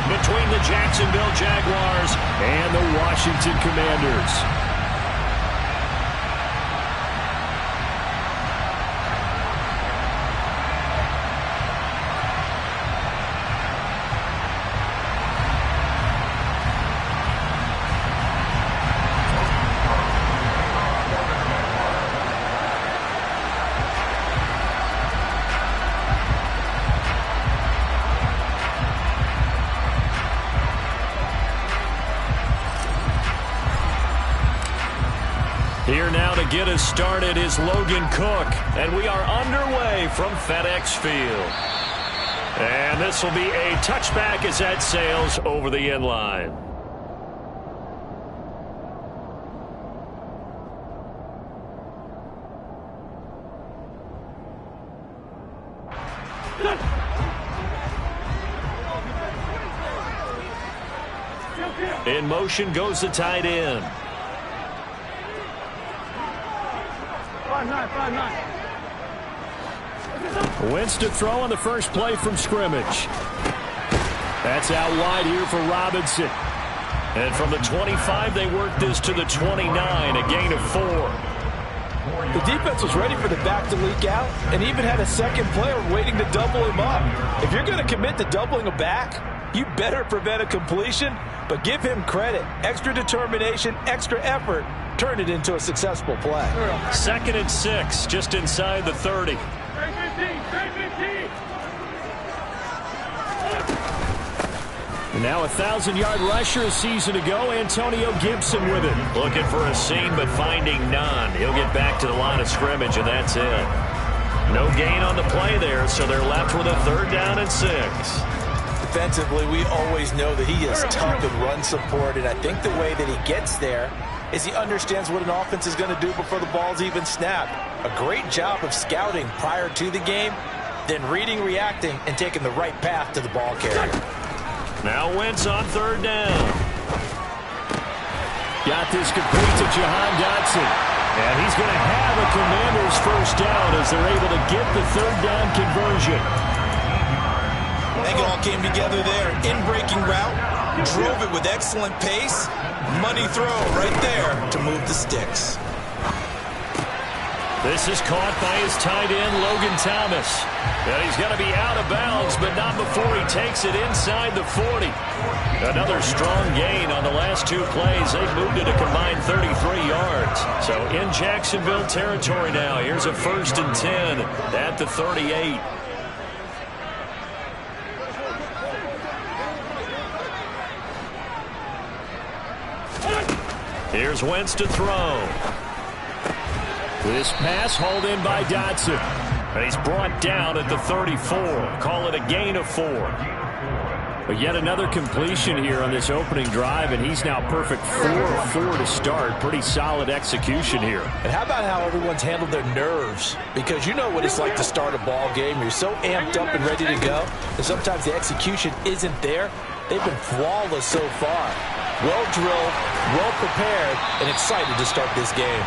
between the Jacksonville Jaguars and the Washington Commanders. Here now to get us started is Logan Cook, and we are underway from FedEx Field. And this will be a touchback as that sails over the end line. In motion goes the tight end. 5-9. Wentz to throw on the first play from scrimmage. That's out wide here for Robinson. And from the 25, they work this to the 29, a gain of 4. The defense was ready for the back to leak out and even had a second player waiting to double him up. If you're going to commit to doubling a back, you better prevent a completion, but give him credit. Extra determination, extra effort. Turn it into a successful play. 2nd and 6, just inside the 30. Now a 1,000-yard rusher a season ago, Antonio Gibson with it. Looking for a seam, but finding none. He'll get back to the line of scrimmage, and that's it. No gain on the play there, so they're left with a 3rd down and 6. Defensively, we always know that he is tough in run support, and I think the way that he gets there is he understands what an offense is going to do before the ball's even snapped. A great job of scouting prior to the game, then reading, reacting, and taking the right path to the ball carrier. Now Wentz on 3rd down. Got this complete to Jahan Dotson. And he's going to have a Commanders 1st down as they're able to get the 3rd down conversion. I think it all came together there. In-breaking route, drove it with excellent pace. Money throw right there to move the sticks. This is caught by his tight end, Logan Thomas. And he's going to be out of bounds, but not before he takes it inside the 40. Another strong gain on the last 2 plays. They've moved it a combined 33 yards. So in Jacksonville territory now. Here's a 1st and 10 at the 38. Here's Wentz to throw. This pass hauled in by Dotson. And he's brought down at the 34. Call it a gain of 4. But yet another completion here on this opening drive, and he's now perfect 4 of 4 to start. Pretty solid execution here. And how about how everyone's handled their nerves? Because you know what it's like to start a ball game. You're so amped up and ready to go, and sometimes the execution isn't there. They've been flawless so far. Well drilled, well prepared, and excited to start this game.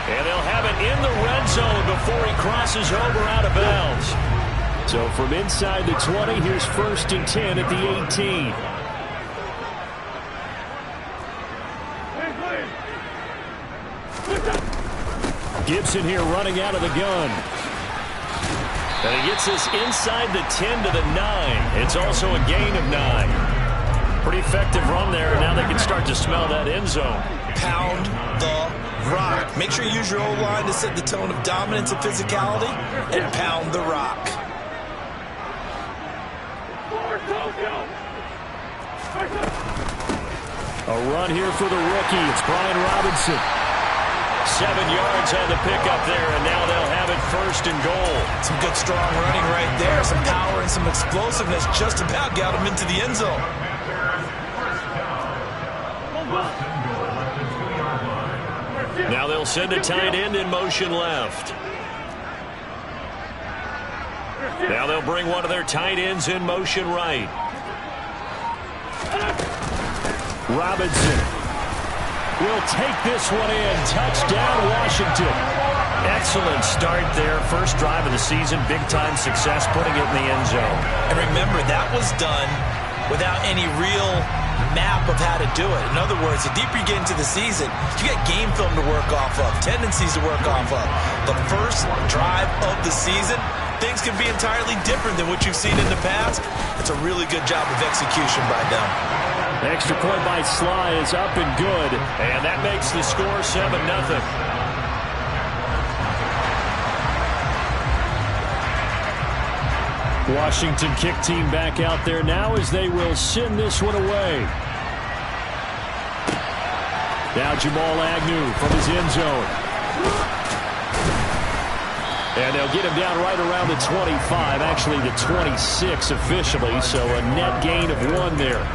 And they'll have it in the red zone before he crosses over out of bounds. So from inside the 20, here's 1st and 10 at the 18. Gibson here running out of the gun. And he gets this inside the 10 to the 9. It's also a gain of 9. Pretty effective run there, and now they can start to smell that end zone. Pound the rock. Make sure you use your O-line to set the tone of dominance and physicality, and pound the rock. A run here for the rookie. It's Brian Robinson. 7 yards on the pickup there, and now they'll have it 1st and goal. Some good, strong running right there. Some power and some explosiveness just about got him into the end zone. Now they'll send a tight end in motion left. Now they'll bring one of their tight ends in motion right. Robinson will take this one in. Touchdown, Washington. Excellent start there. First drive of the season. Big-time success putting it in the end zone. And remember, that was done without any real map of how to do it. In other words, the deeper you get into the season, you got game film to work off of, tendencies to work off of. The first drive of the season, things can be entirely different than what you've seen in the past. It's a really good job of execution by them. Extra point by Sly is up and good, and that makes the score 7-0. Washington kick team back out there now as they will send this one away. Now Jamal Agnew from his end zone. And they'll get him down right around the 25, actually the 26 officially, so a net gain of 1 there.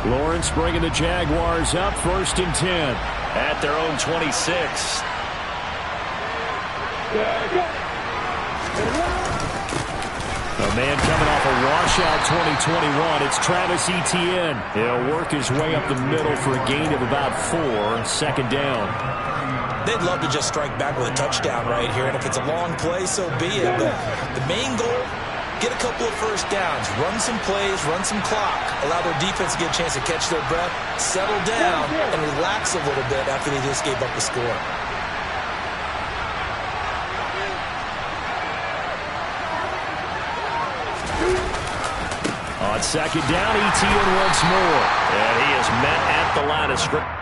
Lawrence bringing the Jaguars up 1st and 10 at their own 26. A man coming off a washout 2021. It's Travis Etienne. He'll work his way up the middle for a gain of about 4, 2nd down. They'd love to just strike back with a touchdown right here, and if it's a long play, so be it. But the main goal, get a couple of first downs, run some plays, run some clock, allow their defense to get a chance to catch their breath, settle down, and relax a little bit after they just gave up the score. On 2nd down, Etienne once more. And he is met at the line of scrimmage.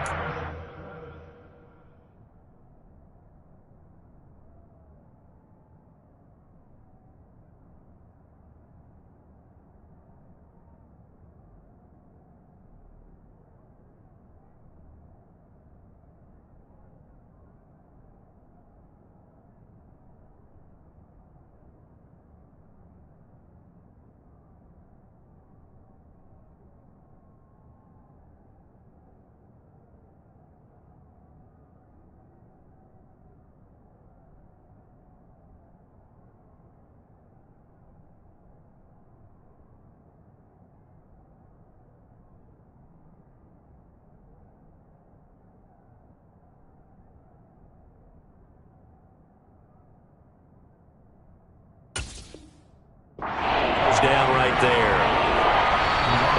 Down right there.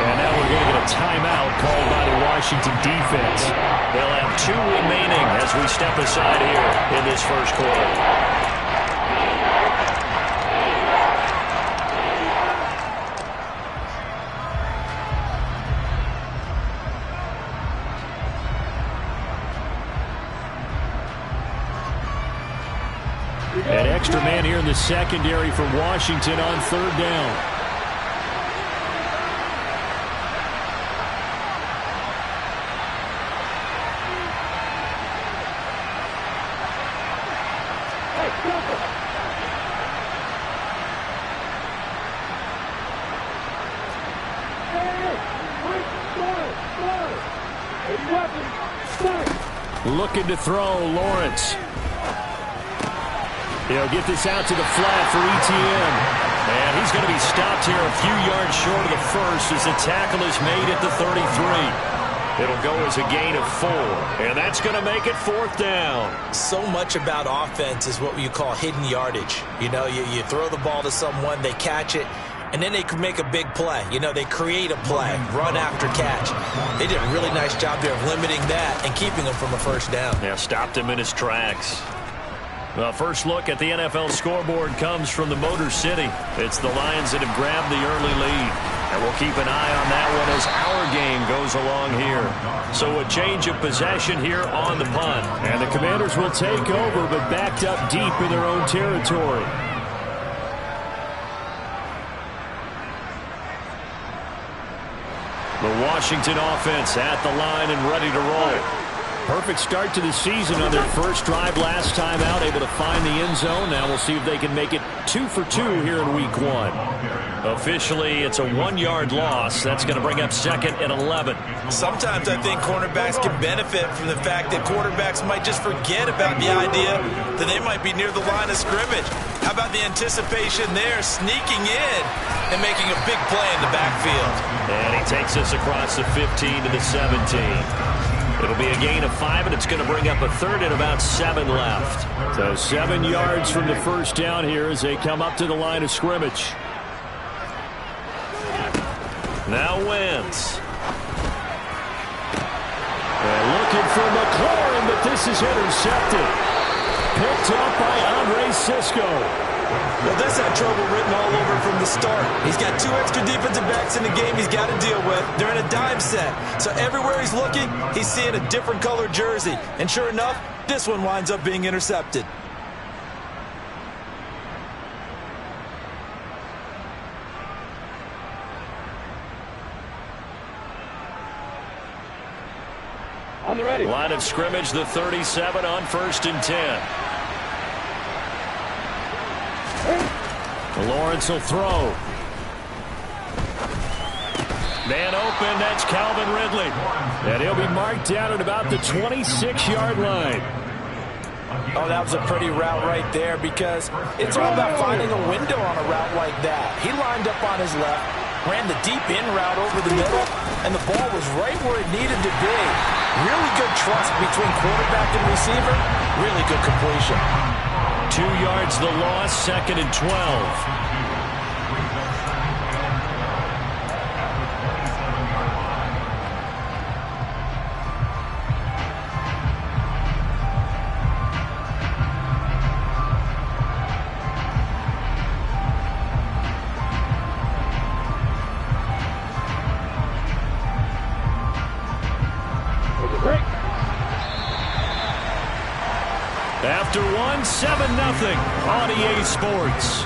And now we're going to get a timeout called by the Washington defense. They'll have 2 remaining as we step aside here in this first quarter. An extra man here in the secondary for Washington on 3rd down. Looking to throw, Lawrence. He'll get this out to the flat for Etienne. And he's going to be stopped here a few yards short of the first as the tackle is made at the 33. It'll go as a gain of 4. And that's going to make it 4th down. So much about offense is what you call hidden yardage. You know, you throw the ball to someone, they catch it, and then they can make a big play. You know, they create a play, run after catch. They did a really nice job there of limiting that and keeping him from a first down. Yeah, stopped him in his tracks. Well, first look at the NFL scoreboard comes from the Motor City. It's the Lions that have grabbed the early lead. And we'll keep an eye on that one as our game goes along here. So a change of possession here on the punt. And the Commanders will take over, but backed up deep in their own territory. The Washington offense at the line and ready to roll. Perfect start to the season on their first drive last time out, able to find the end zone. Now we'll see if they can make it 2 for 2 here in week 1. Officially, it's a 1-yard loss. That's going to bring up 2nd and 11. Sometimes I think cornerbacks can benefit from the fact that quarterbacks might just forget about the idea that they might be near the line of scrimmage. How about the anticipation there, sneaking in and making a big play in the backfield? And he takes us across the 15 to the 17. It'll be a gain of 5, and it's going to bring up a 3rd and about 7 left. So 7 yards from the first down here as they come up to the line of scrimmage. Now Wentz. And looking for McLaurin, but this is intercepted. Picked up by Andre Cisco. Well, this had trouble written all over from the start. He's got 2 extra defensive backs in the game he's got to deal with. They're in a dime set. So everywhere he's looking, he's seeing a different color jersey. And sure enough, this one winds up being intercepted. On the ready. Line of scrimmage, the 37 on 1st and 10. Lawrence will throw. Man open, that's Calvin Ridley. And he'll be marked down at about the 26-yard line. Oh, that was a pretty route right there because it's all about finding a window on a route like that. He lined up on his left, ran the deep in route over the middle, and the ball was right where it needed to be. Really good trust between quarterback and receiver. Really good completion. 2 yards the loss, 2nd and 12. After 1, 7-0 on EA Sports.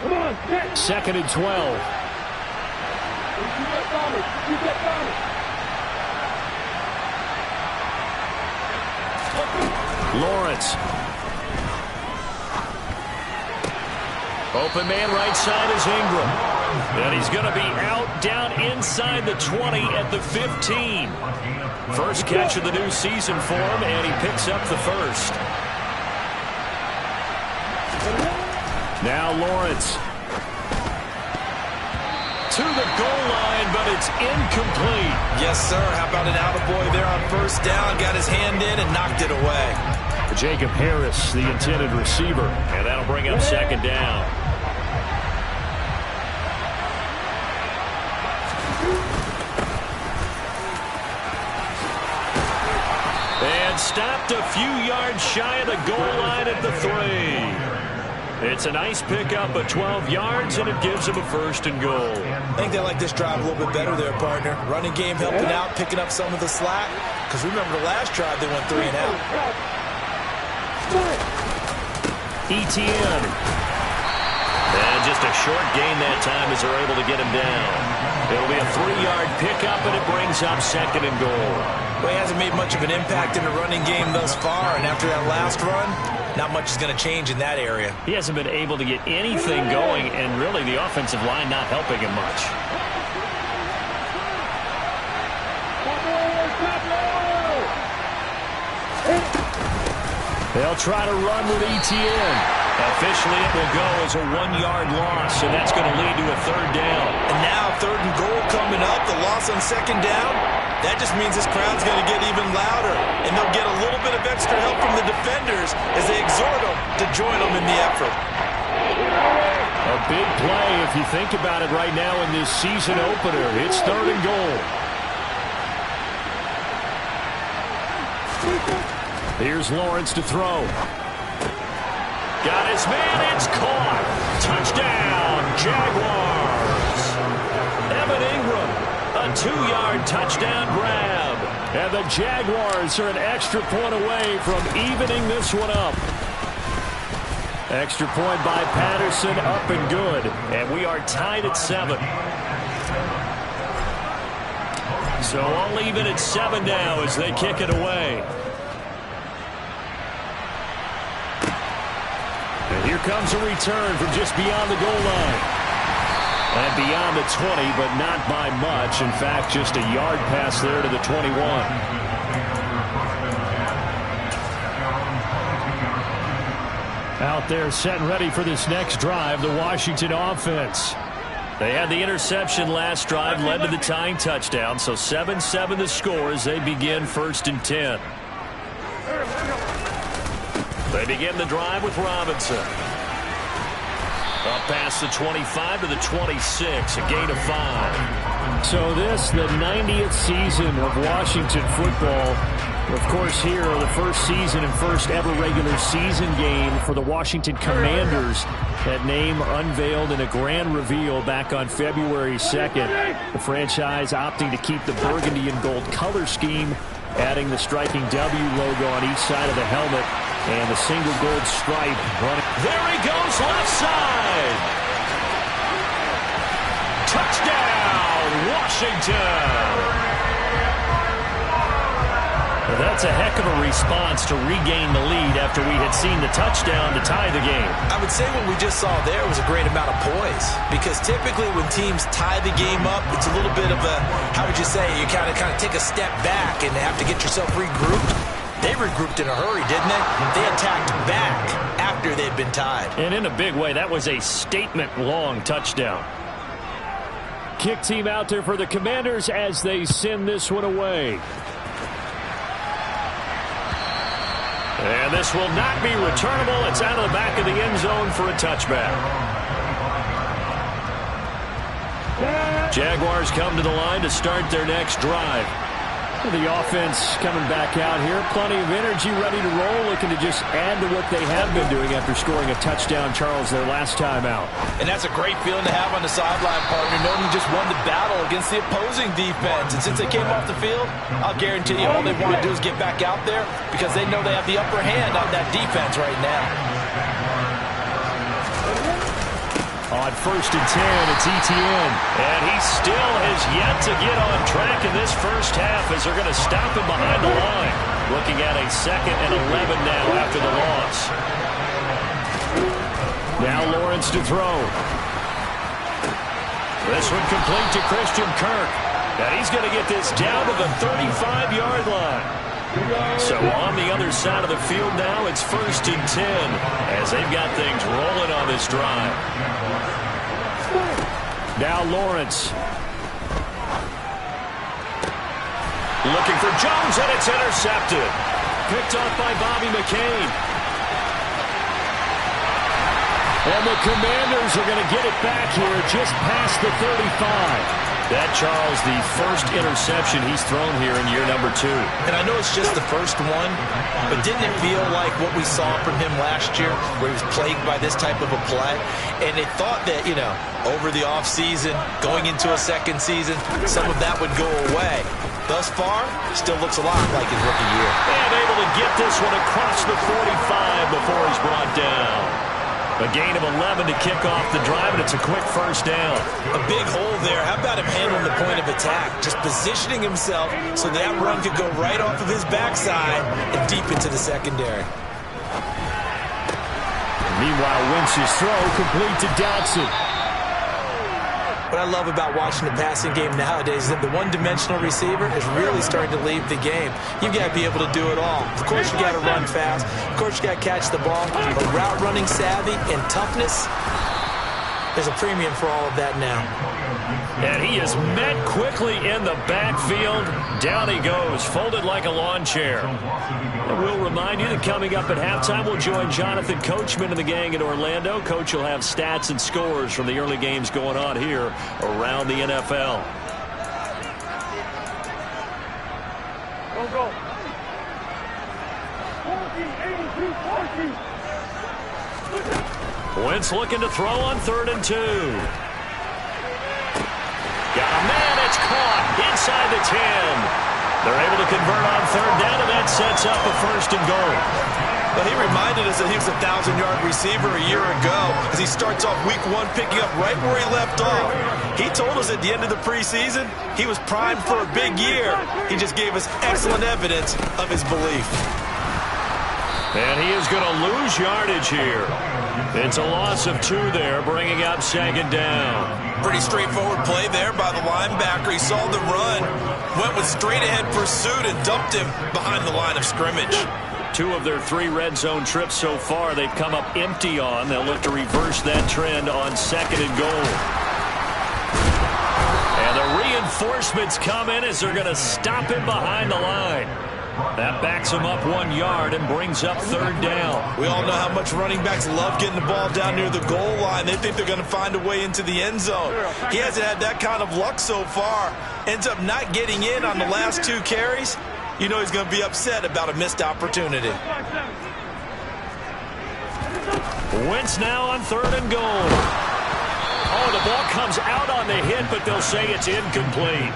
Come on, 2nd and 12. Lawrence. Open man right side is Ingram. And he's going to be out down inside the 20 at the 15. First catch of the new season for him, and he picks up the first. Now Lawrence. To the goal line, but it's incomplete. Yes, sir. How about an attaboy there on 1st down? Got his hand in and knocked it away. Jacob Harris, the intended receiver. And that'll bring up 2nd down. And stopped a few yards shy of the goal line at the 3. It's a nice pickup of 12 yards, and it gives him a 1st and goal. I think they like this drive a little bit better there, partner. Running game helping out, picking up some of the slack. Because remember the last drive, they went 3 and out. Etienne. And just a short gain that time as they're able to get him down. It'll be a 3-yard pickup, and it brings up 2nd and goal. Well, he hasn't made much of an impact in the running game thus far, and after that last run, not much is going to change in that area. He hasn't been able to get anything going, and really the offensive line not helping him much. They'll try to run with Etienne. Officially, it will go as a 1-yard loss, and that's going to lead to a 3rd down. And now 3rd and goal coming up, the loss on 2nd down. That just means this crowd's going to get even louder, and they'll get a little bit of extra help from the defenders as they exhort them to join them in the effort. A big play if you think about it right now in this season opener. It's 3rd and goal. Here's Lawrence to throw. Got his man. It's caught. Touchdown, Jaguars. Evan Ingram, a 2-yard touchdown grab. And the Jaguars are an extra point away from evening this one up. Extra point by Patterson, up and good. And we are tied at 7. So all even at 7 now as they kick it away. And here comes a return from just beyond the goal line. And beyond the 20, but not by much. In fact, just a yard pass there to the 21. Out there set and ready for this next drive, the Washington offense. They had the interception last drive, led to the tying touchdown. So 7-7 the score as they begin 1st and 10. They begin the drive with Robinson. Up past the 25 to the 26, a gain of 5. So this, the 90th season of Washington football. Of course, here, the first season and first ever regular season game for the Washington Commanders. That name unveiled in a grand reveal back on February 2nd. The franchise opting to keep the burgundy and gold color scheme, adding the striking W logo on each side of the helmet and the single gold stripe running. There he goes, left side. Touchdown, Washington. That's a heck of a response to regain the lead after we had seen the touchdown to tie the game. I would say what we just saw there was a great amount of poise, because typically when teams tie the game up, it's a little bit of a, how would you say, you kind of take a step back and have to get yourself regrouped. They regrouped in a hurry, didn't they? They attacked back after they'd been tied. And in a big way, that was a statement-long touchdown. Kick team out there for the Commanders as they send this one away. And this will not be returnable. It's out of the back of the end zone for a touchback. Jaguars come to the line to start their next drive. The offense coming back out here. Plenty of energy, ready to roll, looking to just add to what they have been doing after scoring a touchdown, Charles, their last time out. And that's a great feeling to have on the sideline, partner, knowing you just won the battle against the opposing defense. And since they came off the field, I'll guarantee you all they want to do is get back out there, because they know they have the upper hand on that defense right now. On 1st and 10, it's Etienne. And he still has yet to get on track in this first half as they're going to stop him behind the line. Looking at a 2nd and 11 now after the loss. Now Lawrence to throw. This one complete to Christian Kirk. And he's going to get this down to the 35-yard line. So on the other side of the field now, it's 1st and 10 as they've got things rolling on this drive. Now Lawrence. Looking for Jones, and it's intercepted. Picked off by Bobby McCain. And the Commanders are going to get it back here just past the 35. That, Charles, the first interception he's thrown here in year number 2. And I know it's just the first one, but didn't it feel like what we saw from him last year, where he was plagued by this type of a play? And they thought that, over the offseason, going into a second season, some of that would go away. Thus far, still looks a lot like his rookie year. And able to get this one across the 45 before he's brought down. A gain of 11 to kick off the drive, and it's a quick first down. A big hole there. How about him handling the point of attack? Just positioning himself so that run could go right off of his backside and deep into the secondary. Meanwhile, Wentz's throw complete to Dotson. What I love about watching the passing game nowadays is that the one-dimensional receiver is really starting to leave the game. You've got to be able to do it all. Of course, you got to run fast. Of course, you got to catch the ball. But route running savvy and toughness, there's a premium for all of that now. And he is met quickly in the backfield. Down he goes, folded like a lawn chair. And we'll remind you that coming up at halftime, we'll join Jonathan Coachman and the gang in Orlando. Coach will have stats and scores from the early games going on here around the NFL. Go. 40, 82, 40. Wentz looking to throw on 3rd and 2. Got a man, it's caught inside the 10. They're able to convert on 3rd down, and that sets up a 1st and goal. But he reminded us that he was a 1,000-yard receiver a year ago as he starts off week 1 picking up right where he left off. He told us at the end of the preseason he was primed for a big year. He just gave us excellent evidence of his belief. And he is going to lose yardage here. It's a loss of 2 there, bringing up 2nd down. Pretty straightforward play there by the linebacker. He saw the run, went with straight-ahead pursuit, and dumped him behind the line of scrimmage. 2 of their 3 red zone trips so far they've come up empty on. They'll look to reverse that trend on 2nd and goal. And the reinforcements come in as they're going to stop him behind the line. That backs him up 1 yard and brings up 3rd down. We all know how much running backs love getting the ball down near the goal line. They think they're going to find a way into the end zone. He hasn't had that kind of luck so far. Ends up not getting in on the last 2 carries. You know he's going to be upset about a missed opportunity. Wentz now on 3rd and goal. Oh, the ball comes out on the hit, but they'll say it's incomplete.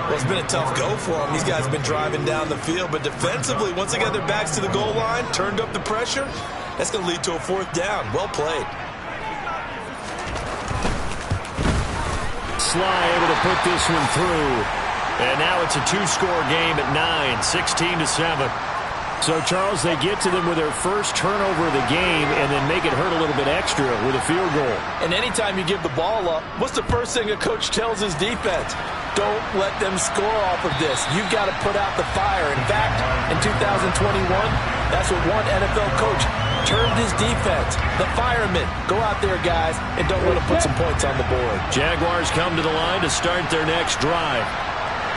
Well, it's been a tough go for them. These guys have been driving down the field, but defensively, once they got their backs to the goal line, turned up the pressure, that's going to lead to a 4th down. Well played. Sly able to put this one through. And now it's a 2-score game at 9, 16-7. So, Charles, they get to them with their first turnover of the game and then make it hurt a little bit extra with a field goal. And anytime you give the ball up, what's the first thing a coach tells his defense? Don't let them score off of this. You've got to put out the fire. In fact, in 2021, that's what one NFL coach termed his defense. The firemen. Go out there, guys, and don't let them put some points on the board. Jaguars come to the line to start their next drive.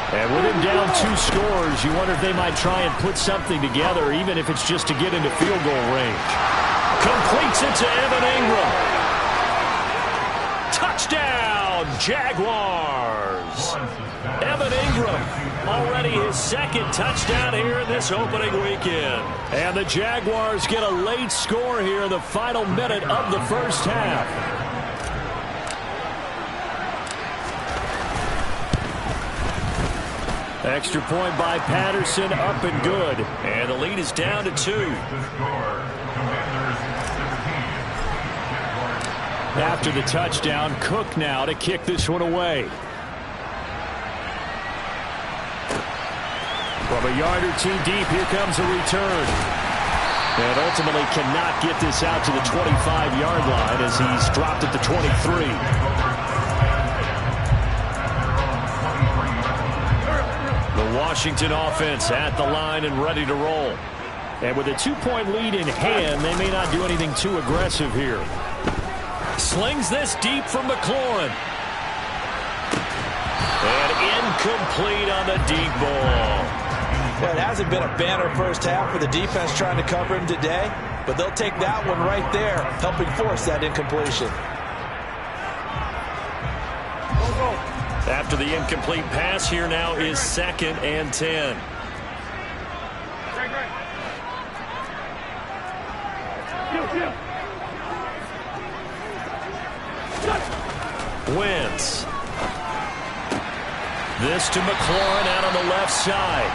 And with him down 2 scores, you wonder if they might try and put something together, even if it's just to get into field goal range. Completes it to Evan Ingram. Touchdown, Jaguars. Evan Ingram, already his 2nd touchdown here in this opening weekend. And the Jaguars get a late score here in the final minute of the first half. Extra point by Patterson, up and good. And the lead is down to 2. After the touchdown, Cook now to kick this one away. From a yard or 2 deep, here comes a return. And ultimately cannot get this out to the 25-yard line as he's dropped at the 23. Washington offense at the line and ready to roll. And with a 2-point lead in hand, they may not do anything too aggressive here. Slings this deep from McLaurin. And incomplete on the deep ball. Well, it hasn't been a banner first half for the defense trying to cover him today, but they'll take that one right there, helping force that incompletion. After the incomplete pass, here now is 2nd and 10. Wentz. This to McLaurin out on the left side.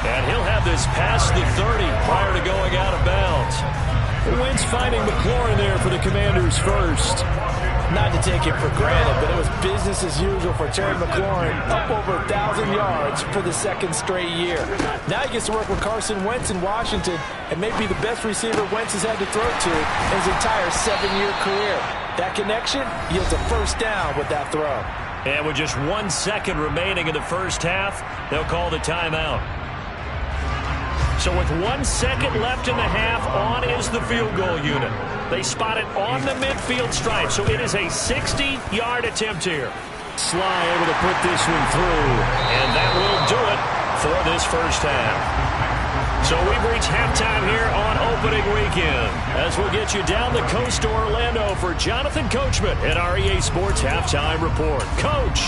And he'll have this past the 30 prior to going out of bounds. Wentz finding McLaurin there for the Commanders first. Not to take it for granted, but it was business as usual for Terry McLaurin, up over 1,000 yards for the 2nd straight year. Now he gets to work with Carson Wentz in Washington and may be the best receiver Wentz has had to throw to in his entire 7-year career. That connection yields a 1st down with that throw. And with just 1 second remaining in the first half, they'll call the timeout. So with 1 second left in the half, on is the field goal unit. They spot it on the midfield stripe, so it is a 60-yard attempt here. Sly able to put this one through, and that will do it for this first half. So we've reached halftime here on opening weekend, as we'll get you down the coast to Orlando for Jonathan Coachman at our EA Sports Halftime Report. Coach.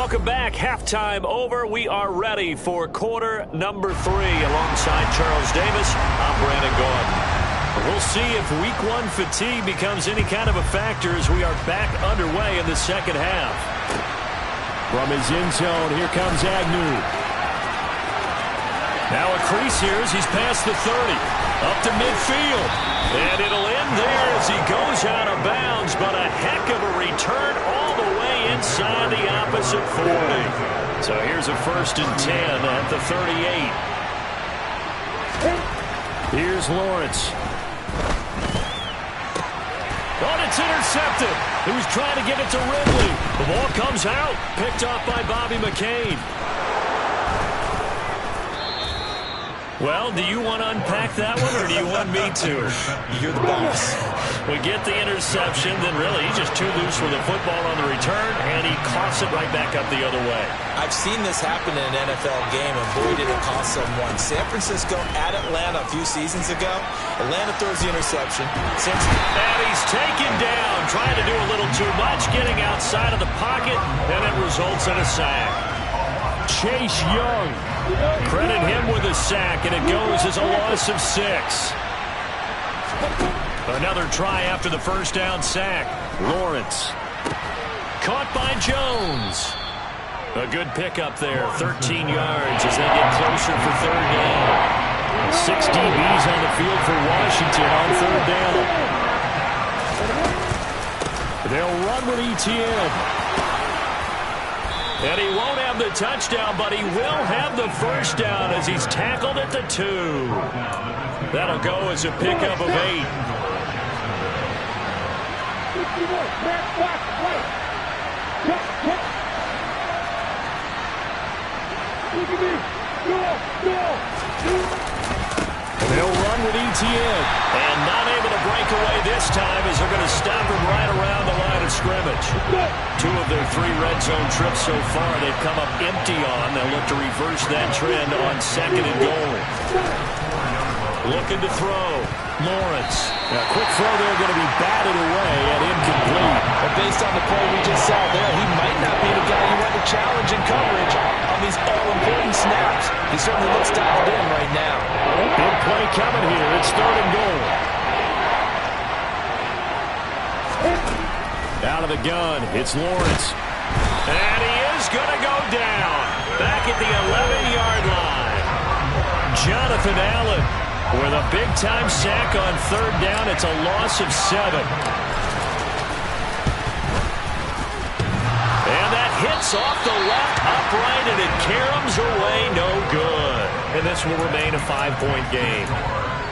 Welcome back. Halftime over. We are ready for quarter number 3. Alongside Charles Davis, I'm Brandon Gaudin. We'll see if week 1 fatigue becomes any kind of a factor as we are back underway in the second half. From his end zone, here comes Agnew. Now a crease here as he's past the 30. Up to midfield. And it'll end there as he goes out of bounds, but a heck of a return all the way inside the opposite 40. So here's a 1st and 10 at the 38. Here's Lawrence. Oh, it's intercepted. He was trying to get it to Ridley. The ball comes out, picked off by Bobby McCain. Well, do you want to unpack that one, or do you want me to? You're the boss. We get the interception, then really he's just too loose with the football on the return, and he coughs it right back up the other way. I've seen this happen in an NFL game, and boy, did it cost someone. San Francisco at Atlanta a few seasons ago. Atlanta throws the interception. And he's taken down, trying to do a little too much, getting outside of the pocket, and it results in a sack. Chase Young. Credit him with a sack, and it goes as a loss of 6. Another try after the first down sack. Lawrence. Caught by Jones. A good pickup there, 13 yards as they get closer for 3rd down. 6 DBs on the field for Washington on 3rd down. They'll run with ETN. And he won't have the touchdown, but he will have the 1st down as he's tackled at the 2. That'll go as a pickup of 8. They'll run with ETN. And not able to break away this time as they're going to stop him right around the line of scrimmage. 2 of their 3 red zone trips so far they've come up empty on. They'll look to reverse that trend on 2nd and goal. Looking to throw. Lawrence. A quick throw there going to be batted away and incomplete. But based on the play we just saw there, he might not be the guy you want to challenge in coverage on these all-important snaps. He certainly looks dialed in right now. Big play coming here. It's 3rd and goal. Out of the gun, it's Lawrence. And he is going to go down. Back at the 11-yard line. Jonathan Allen with a big-time sack on 3rd down. It's a loss of 7. And that hits off the left upright, and it caroms away no good. And this will remain a 5-point game.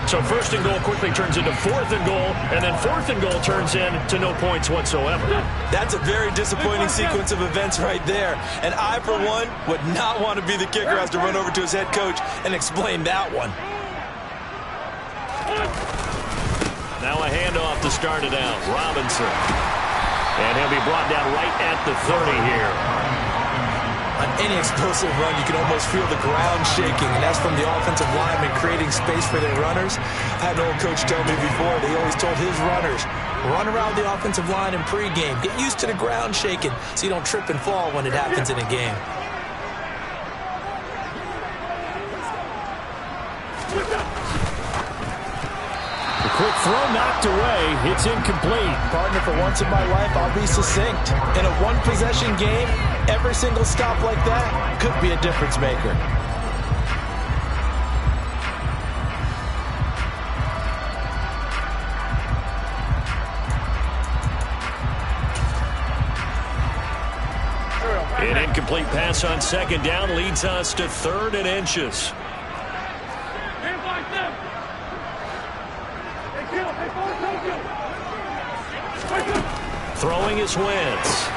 So 1st and goal quickly turns into 4th and goal, and then 4th and goal turns into no points whatsoever. That's a very disappointing sequence of events right there. And I, for one, would not want to be the kicker who has to run over to his head coach and explain that one. Now a handoff to start it out. Robinson. And he'll be brought down right at the 30 here. On any explosive run, you can almost feel the ground shaking, and that's from the offensive linemen creating space for their runners. I had an old coach tell me before, they always told his runners, run around the offensive line in pregame. Get used to the ground shaking so you don't trip and fall when it happens in a game. The quick throw knocked away. It's incomplete. Partner, for once in my life, I'll be succinct. In a one-possession game, every single stop like that could be a difference maker. An incomplete pass on 2nd down leads us to 3rd and inches. Throwing is Wentz.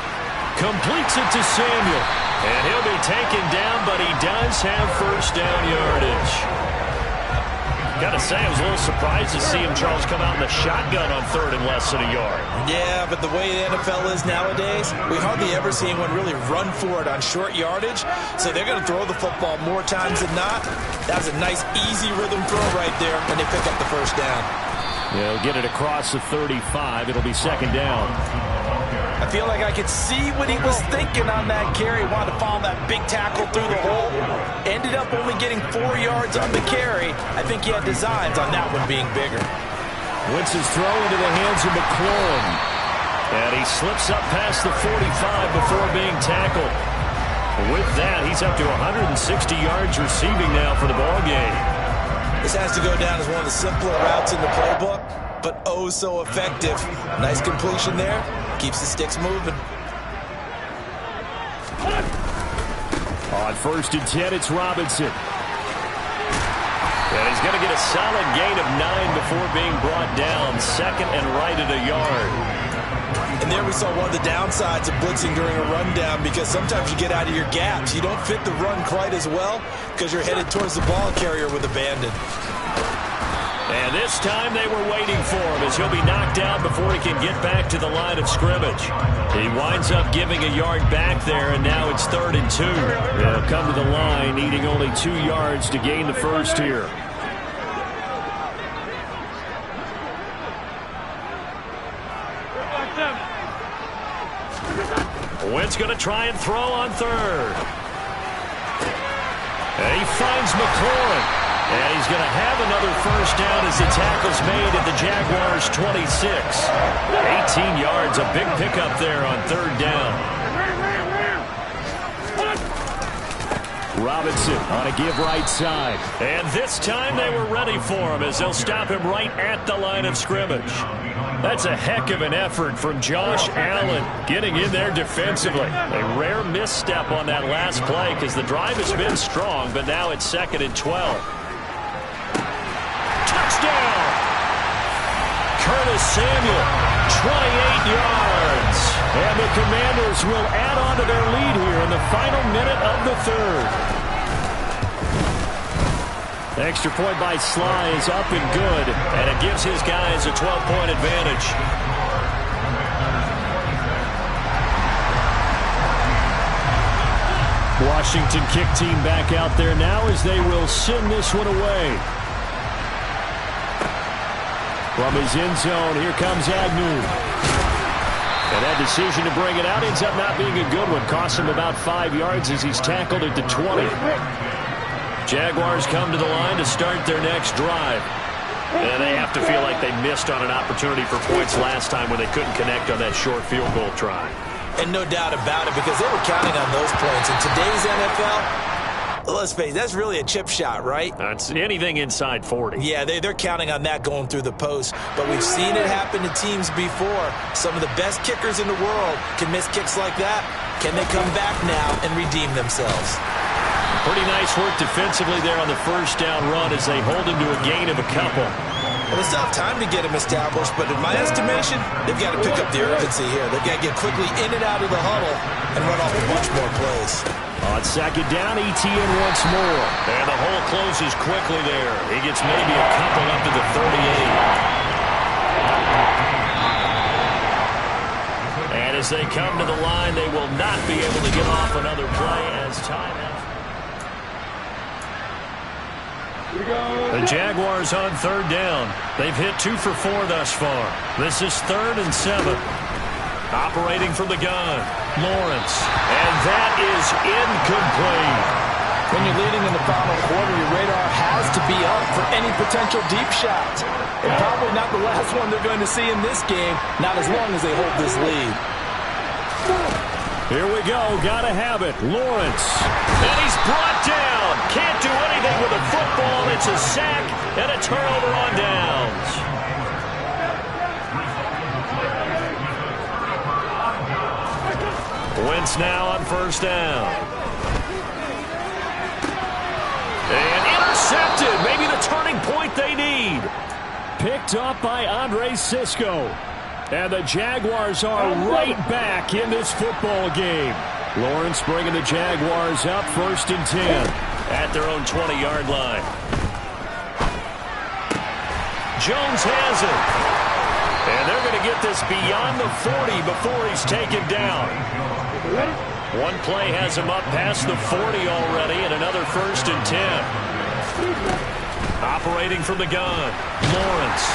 Completes it to Samuel. And he'll be taken down, but he does have 1st down yardage. Gotta say, I was a little surprised to see him, Charles, come out in the shotgun on 3rd and less than a yard. Yeah, but the way the NFL is nowadays, we hardly ever see anyone really run for it on short yardage. So they're going to throw the football more times than not. That's a nice, easy rhythm throw right there, and they pick up the 1st down. They'll get it across the 35. It'll be 2nd down. I feel like I could see what he was thinking on that carry. Wanted to follow that big tackle through the hole. Ended up only getting 4 yards on the carry. I think he had designs on that one being bigger. Wentz's throw into the hands of McLaurin. And he slips up past the 45 before being tackled. With that, he's up to 160 yards receiving now for the ball game. This has to go down as one of the simpler routes in the playbook, but oh so effective. Nice completion there. Keeps the sticks moving. On 1st and 10, it's Robinson. And he's going to get a solid gain of 9 before being brought down. 2nd and right at a yard. And there we saw one of the downsides of blitzing during a rundown, because sometimes you get out of your gaps. You don't fit the run quite as well because you're headed towards the ball carrier with abandon. And this time they were waiting for him as he'll be knocked out before he can get back to the line of scrimmage. He winds up giving a yard back there, and now it's 3rd and 2. They'll come to the line needing only 2 yards to gain the first here. Wentz going to try and throw on 3rd. And he finds McLaurin. And he's going to have another first down as the tackle's made at the Jaguars' 26. 18 yards, a big pickup there on 3rd down. Robinson on a give right side. And this time they were ready for him as they'll stop him right at the line of scrimmage. That's a heck of an effort from Josh Allen getting in there defensively. A rare misstep on that last play because the drive has been strong, but now it's 2nd and 12. Touchdown! Curtis Samuel, 28 yards. And the Commanders will add on to their lead here in the final minute of the 3rd. Extra point by Sly is up and good, and it gives his guys a 12-point advantage. Washington kick team back out there now as they will send this one away. From his end zone, here comes Agnew. And that decision to bring it out ends up not being a good one. Costs him about 5 yards as he's tackled at the 20. Jaguars come to the line to start their next drive. And they have to feel like they missed on an opportunity for points last time when they couldn't connect on that short field goal try. And no doubt about it, because they were counting on those points. In today's NFL, let's face it, that's really a chip shot, right? That's anything inside 40. Yeah, they're counting on that going through the post. But we've seen it happen to teams before. Some of the best kickers in the world can miss kicks like that. Can they come back now and redeem themselves? Pretty nice work defensively there on the first down run as they hold him to a gain of a couple. Well, they still have time to get him established, but in my estimation, they've got to pick up the urgency here. They've got to get quickly in and out of the huddle and run off a bunch more plays. On 2nd down, ETN once more. And the hole closes quickly there. He gets maybe a couple up to the 38. And as they come to the line, they will not be able to get off another play as time has. The Jaguars on 3rd down. They've hit 2 for 4 thus far. This is 3rd and 7. Operating from the gun, Lawrence. And that is incomplete. When you're leading in the final quarter, your radar has to be up for any potential deep shots. And probably not the last one they're going to see in this game, not as long as they hold this lead. Here we go. Gotta have it. Lawrence. And he's brought down. Can't do anything with a football. It's a sack and a turnover on downs. Wentz now on 1st down. And intercepted. Maybe the turning point they need. Picked up by Andre Cisco. And the Jaguars are right back in this football game. Lawrence bringing the Jaguars up 1st and 10 at their own 20-yard line. Jones has it. And they're going to get this beyond the 40 before he's taken down. One play has him up past the 40 already, and another 1st and 10. Operating from the gun, Lawrence.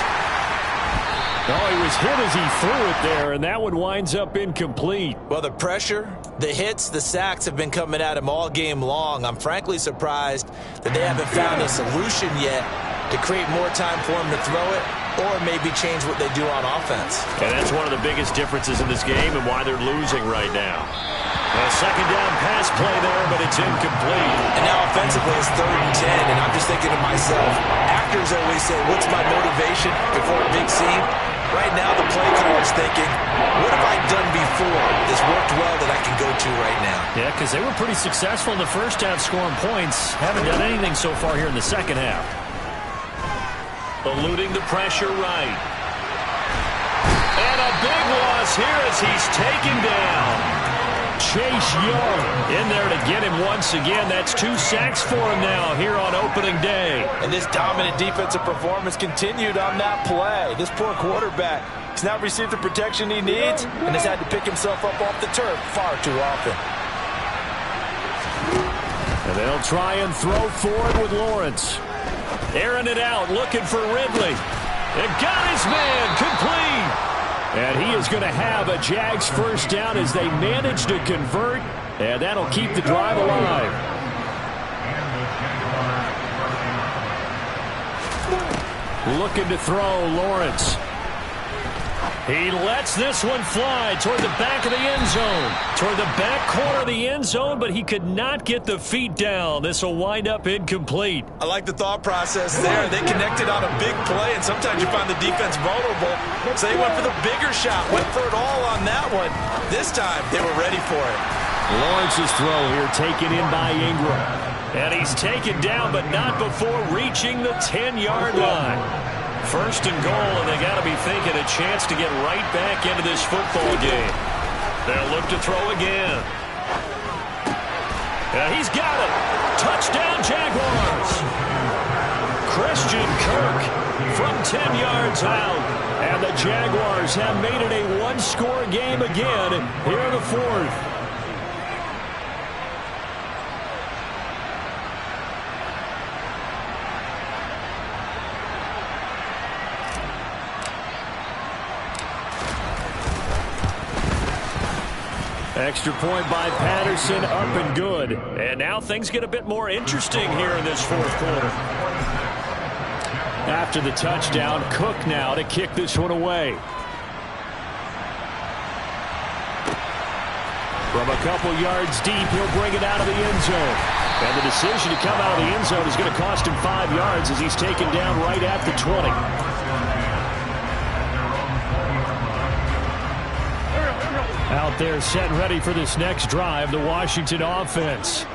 Oh, he was hit as he threw it there, and that one winds up incomplete. Well, the pressure, the hits, the sacks have been coming at him all game long. I'm frankly surprised that they haven't found a solution yet to create more time for him to throw it or maybe change what they do on offense. And that's one of the biggest differences in this game and why they're losing right now. A second down pass play there, but it's incomplete. And now offensively it's 3rd and 10, and I'm just thinking to myself, actors always say, what's my motivation before a big scene? Right now the play caller's thinking, what have I done before that's worked well that I can go to right now? Yeah, because they were pretty successful in the first half scoring points. Haven't done anything so far here in the second half. Eluding the pressure right. And a big loss here as he's taken down. Chase Young in there to get him once again. That's 2 sacks for him now here on opening day. And this dominant defensive performance continued on that play. This poor quarterback has not received the protection he needs and has had to pick himself up off the turf far too often. And they'll try and throw forward with Lawrence. Airing it out, looking for Ridley. And got his man, complete. And he is going to have a Jags first down as they manage to convert. And that'll keep the drive alive. Looking to throw, Lawrence. He lets this one fly toward the back of the end zone. Toward the back corner of the end zone, but he could not get the feet down. This will wind up incomplete. I like the thought process there. They connected on a big play, and sometimes you find the defense vulnerable. So they went for the bigger shot, went for it all on that one. This time, they were ready for it. Lawrence's throw here taken in by Ingram. And he's taken down, but not before reaching the 10-yard line. First and goal, and they got to be thinking a chance to get right back into this football game. They'll look to throw again. And he's got it. Touchdown, Jaguars. Christian Kirk from 10 yards out. And the Jaguars have made it a one-score game again here in the fourth. Extra point by Patterson, up and good. And now things get a bit more interesting here in this fourth quarter. After the touchdown, Cook now to kick this one away. From a couple yards deep, he'll bring it out of the end zone. And the decision to come out of the end zone is going to cost him 5 yards as he's taken down right at the 20. Out there set and ready for this next drive, the Washington offense.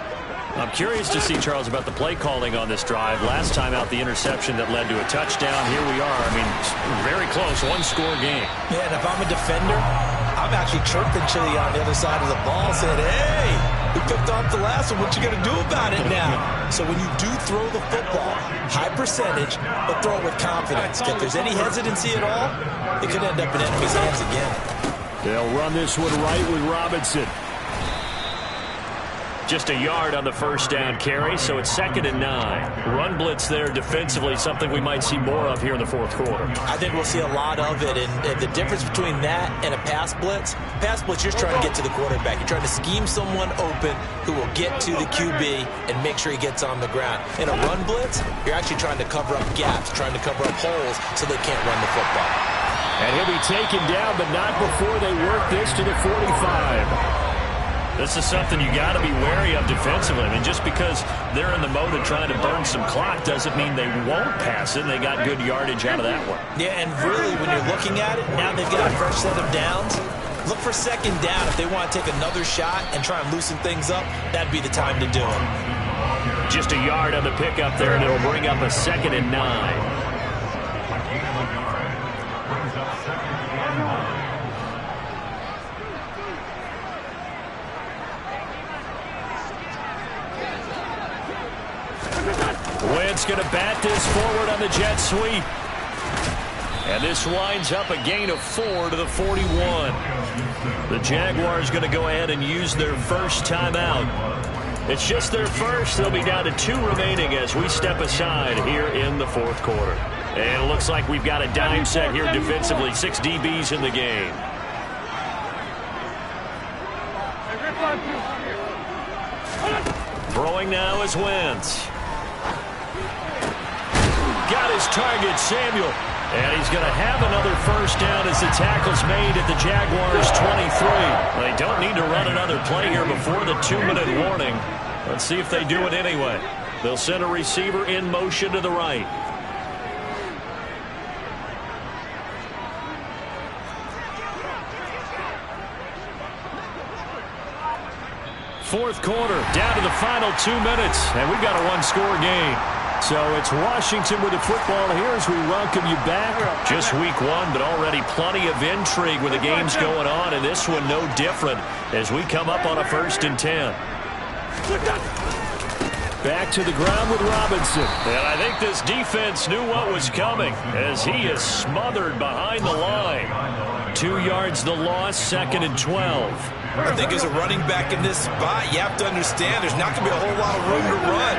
I'm curious to see, Charles, about the play calling on this drive. Last time out, the interception that led to a touchdown. Here we are. I mean, very close, one-score game. Yeah, and if I'm a defender, I'm actually chirping Chili on the other side of the ball, saying, hey, we picked off the last one. What you going to do about it now? So when you do throw the football, high percentage, but throw it with confidence. If there's any hesitancy at all, it could end up in enemy's hands again. They'll run this one right with Robinson. Just a yard on the first down carry, so it's 2nd and 9. Run blitz there defensively, something we might see more of here in the fourth quarter. I think we'll see a lot of it, and the difference between that and a pass blitz, you're trying to get to the quarterback. You're trying to scheme someone open who will get to the QB and make sure he gets on the ground. In a run blitz, you're actually trying to cover up gaps, trying to cover up holes so they can't run the football. And he'll be taken down, but not before they work this to the 45. This is something you got to be wary of defensively. I mean, just because they're in the mode of trying to burn some clock doesn't mean they won't pass it. They got good yardage out of that one. Yeah, and really, when you're looking at it, now they've got a fresh set of downs. Look for 2nd down. If they want to take another shot and try and loosen things up, that'd be the time to do it. Just a yard on the pickup there, and it'll bring up a 2nd and 9. Wentz going to bat this forward on the jet sweep. And this winds up a gain of 4 to the 41. The Jaguars going to go ahead and use their first timeout. It's just their first. They'll be down to 2 remaining as we step aside here in the fourth quarter. And it looks like we've got a dime set here defensively. 6 DBs in the game. Throwing now is Wentz. Got his target, Samuel. And he's going to have another first down as the tackle's made at the Jaguars' 23. They don't need to run another play here before the 2-minute warning. Let's see if they do it anyway. They'll send a receiver in motion to the right. Fourth quarter, down to the final 2 minutes, and we've got a one-score game. So it's Washington with the football here as we welcome you back. Just week 1, but already plenty of intrigue with the games going on, and this one no different as we come up on a 1st and 10. Back to the ground with Robinson. And I think this defense knew what was coming as he is smothered behind the line. 2 yards the loss, 2nd and 12. I think as a running back in this spot, you have to understand there's not going to be a whole lot of room to run.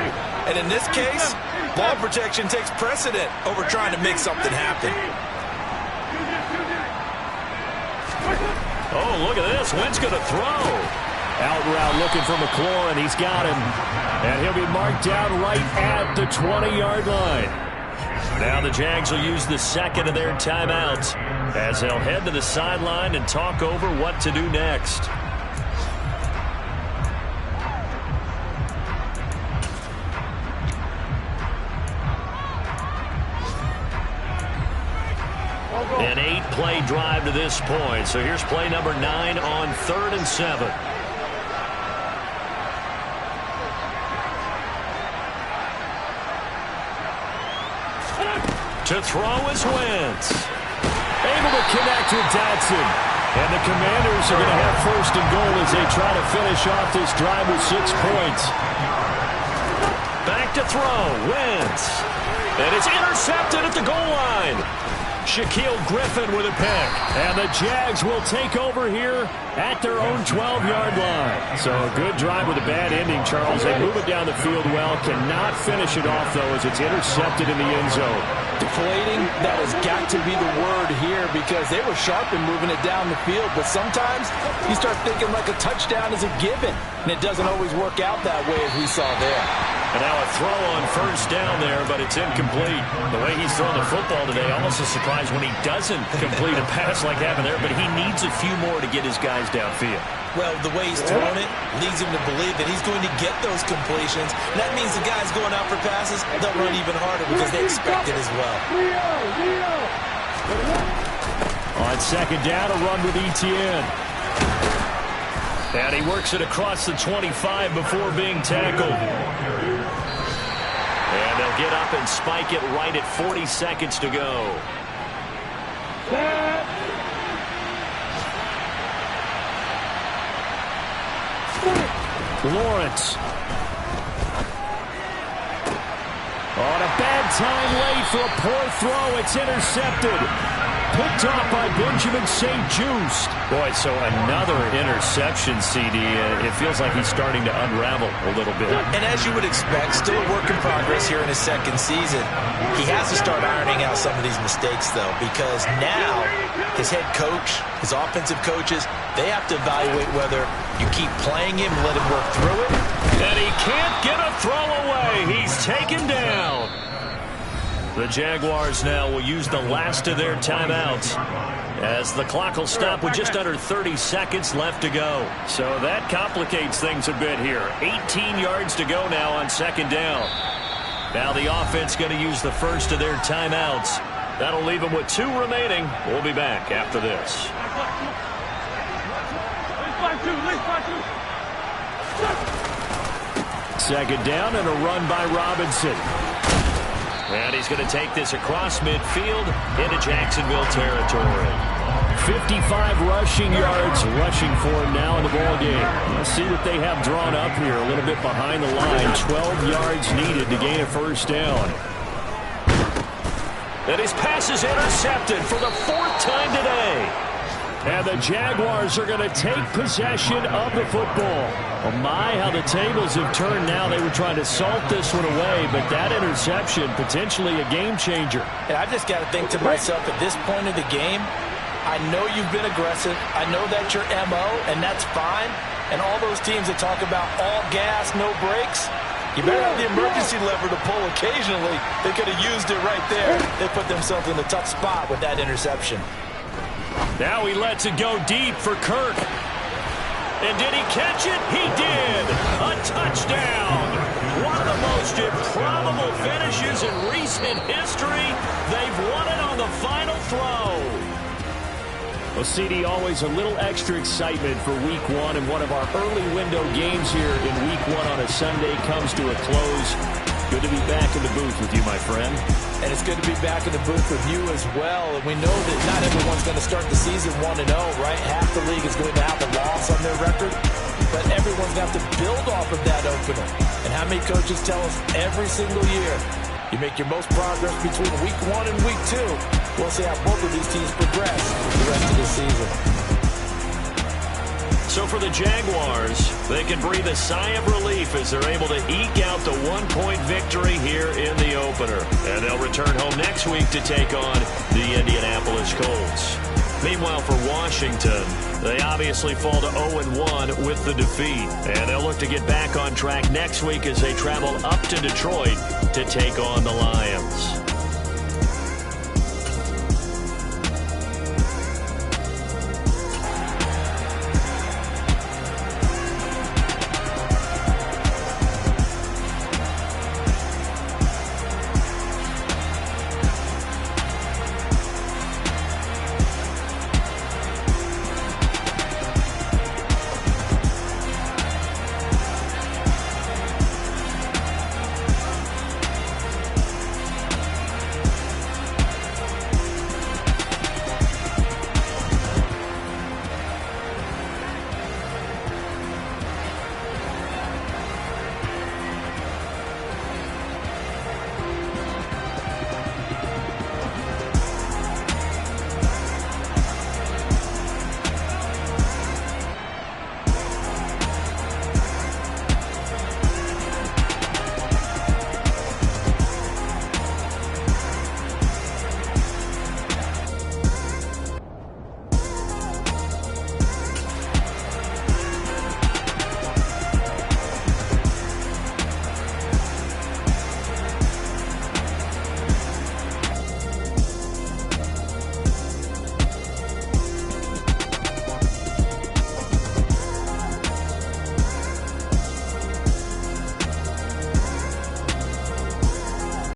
And in this case, ball protection takes precedent over trying to make something happen. Oh, look at this. Wentz going to throw. Out route looking for McLaurin. He's got him. And he'll be marked down right at the 20-yard line. Now the Jags will use the 2nd of their timeouts as they'll head to the sideline and talk over what to do next. An 8-play drive to this point. So here's play number 9 on 3rd and 7. To throw is Wentz. Able to connect with Dotson. And the Commanders are going to have 1st and goal as they try to finish off this drive with 6 points. Back to throw. Wentz. And it's intercepted at the goal line. Shaquill Griffin with a pick. And the Jags will take over here at their own 12-yard line. So a good drive with a bad ending, Charles. They move it down the field well. Cannot finish it off, though, as it's intercepted in the end zone. Deflating, that has got to be the word here because they were sharp in moving it down the field. But sometimes you start thinking like a touchdown is a given. And it doesn't always work out that way as we saw there. And now a throw on 1st down there, but it's incomplete. The way he's throwing the football today, almost a surprise when he doesn't complete a pass like happened there, but he needs a few more to get his guys downfield. Well, the way he's throwing it leads him to believe that he's going to get those completions. And that means the guys going out for passes, they'll run even harder because they expect it as well. On 2nd down, a run with Etienne. And he works it across the 25 before being tackled. And they'll get up and spike it right at 40 seconds to go. Lawrence. On a bad time late for a poor throw. It's intercepted. Picked off by Benjamin St-Juste. Boy, so another interception, CD. It feels like he's starting to unravel a little bit. And as you would expect, still a work in progress here in his 2nd season. He has to start ironing out some of these mistakes, though, because now his head coach, his offensive coaches, they have to evaluate whether you keep playing him and let him work through it. And he can't get a throw away. He's taken down. The Jaguars now will use the last of their timeouts as the clock will stop with just under 30 seconds left to go. So that complicates things a bit here. 18 yards to go now on 2nd down. Now the offense going to use the 1st of their timeouts. That'll leave them with 2 remaining. We'll be back after this. 2nd down and a run by Robinson. And he's going to take this across midfield into Jacksonville territory. 55 rushing yards rushing for him now in the ballgame. Let's see what they have drawn up here. A little bit behind the line. 12 yards needed to gain a 1st down. And his pass is intercepted for the 4th time today. And the Jaguars are going to take possession of the football. Oh my, how the tables have turned now. They were trying to salt this one away, but that interception, potentially a game changer. And I just got to think to myself, at this point of the game, I know you've been aggressive. I know that's your MO, and that's fine. And all those teams that talk about all gas, no brakes, you better have the emergency lever to pull occasionally. They could have used it right there. They put themselves in a tough spot with that interception. Now he lets it go deep for Kirk. And did he catch it? He did. A touchdown. One of the most improbable finishes in recent history. They've won it on the final throw. Well, CD, always a little extra excitement for Week 1, and one of our early window games here in Week 1 on a Sunday comes to a close. Good to be back in the booth with you, my friend. And it's good to be back in the booth with you as well. And we know that not everyone's going to start the season 1-0, right? Half the league is going to have a loss on their record. But everyone's going to have to build off of that opener. And how many coaches tell us every single year, you make your most progress between Week 1 and Week 2. We'll see how both of these teams progress the rest of the season. So for the Jaguars, they can breathe a sigh of relief as they're able to eke out the one-point victory here in the opener. And they'll return home next week to take on the Indianapolis Colts. Meanwhile, for Washington, they obviously fall to 0-1 with the defeat. And they'll look to get back on track next week as they travel up to Detroit to take on the Lions.